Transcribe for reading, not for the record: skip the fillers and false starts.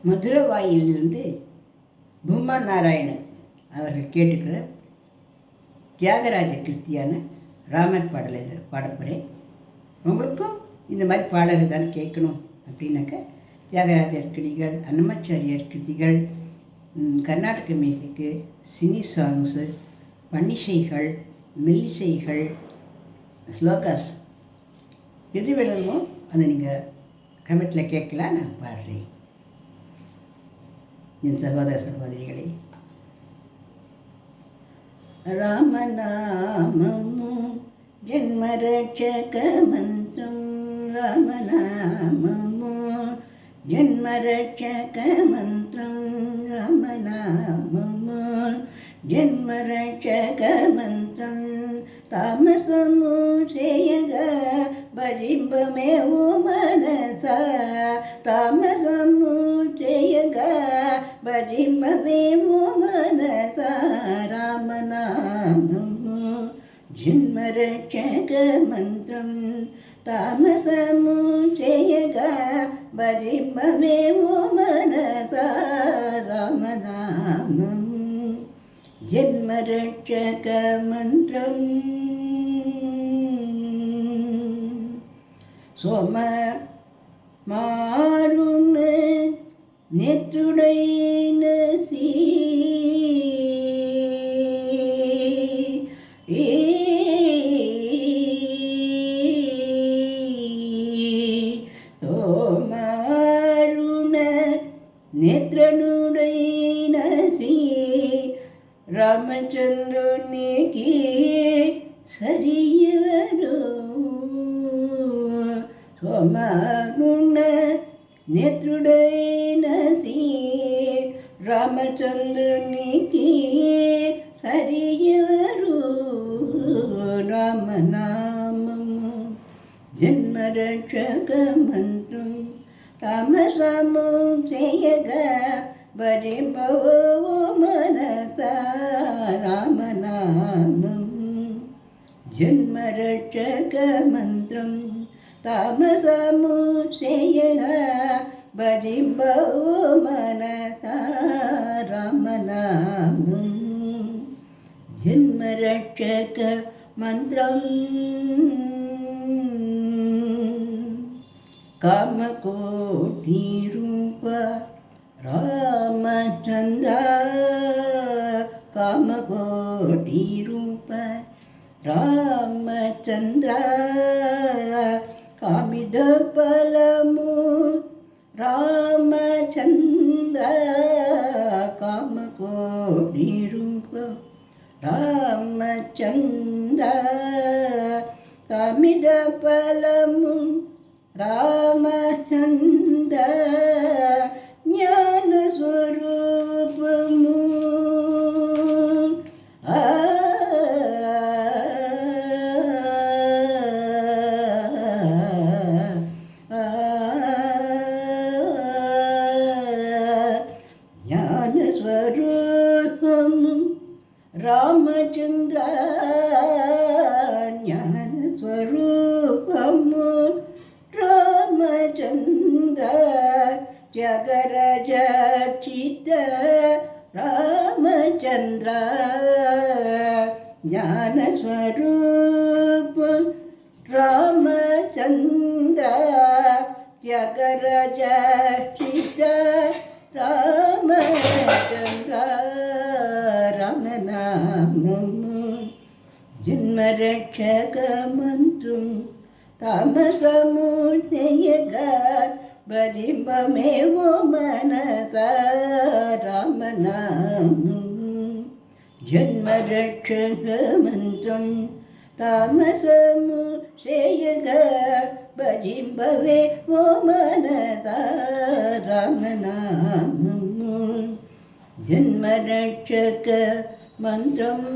மதுரவாயிலிருந்து பூமா நாராயணன் அவர்கள் கேட்டுக்கிற தியாகராஜ கிருத்தியான ராமர் பாடலை பாடப்போகிறேன். உங்களுக்கும் இந்த மாதிரி பாடல்கள் தான் கேட்கணும் அப்படின்னாக்க தியாகராஜர் கிருதிகள், அன்னமாச்சாரியார் கிருதிகள், கர்நாடக மியூசிக்கு, சினி சாங்ஸு, பன்னிசைகள், மெல்லிசைகள், ஸ்லோகாஸ் எது வேணுமோ அதை நீங்கள் கமெண்ட்டில் கேட்கலாம். நான் பாடுறேன். என் சகோதர சகோதரிகளே, ராமநாமமு ஜன்மரட்சக மந்திரம், ராமநாமமு ஜன்மரட்சக மந்திரம், ராமநாமமு ஜன்மரட்சக மந்திரம், தாமசமு செய்யக பரிம்பமேவு மனச, தாமசமு செய்யக பரிம்பமேவு மனச, ராமநாமமு ஜன்மரட்சக மந்திரம், தாமசமு செய்யக பரிம்பமேவு மனச, ராமநாமமு ஜன்மரட்சக மந்திரம். சோம மாருண நேற்றுடைன சீ சோமாருண நேத்ரனுடைன ஸ்ரீ ராமச்சந்திரனுக்கு சரியவரோ, சோமாருண நேத்ருடைன ஸ்ரீ ராமச்சந்திரனுக்கு சரியவரோ, ராமநாமமு ஜன்மரட்சக மந்திரம், தாமசமு செய்யக பரிம்பவோ மனச, ராமநாமமு ஜன்மரட்சக மந்திரம், தாமசமு செய்யக பரிம்பவோ மனச, ராமநாமமு ஜன்மரட்சக மந்திரம். காமகோட்டி ரூப ராமச்சந்திர, காமகோட்டி ரூப ராமச்சந்திர, காமித பலமு ராமச்சந்திர, காமகோட்டி ரூப ராமச்சந்திர, காமித பலமு ராமச்சந்திர, ஞான ஸ்வரூபமு ஞான ஸ்வரூபமு ராமச்சந்திர, ஞான ஸ்வரூபமு ராமச்சந்திர, ஜகரஜித ராமச்சந்திர, ஞான ஸ்வரூப ராமச்சந்திர, ஜகரஜித ராமச்சந்திர, ராமநாமமு ஜன்மரட்சக மந்திரம், தாமசமு செய்யக பரிம்பமேவு மனச, ராமநாமமு ஜன்மரட்சக மந்திரம், தாமசமு செய்யக பரிம்பமேவு மனச, ராமநாமமு ஜன்மரட்சக மந்திரம்.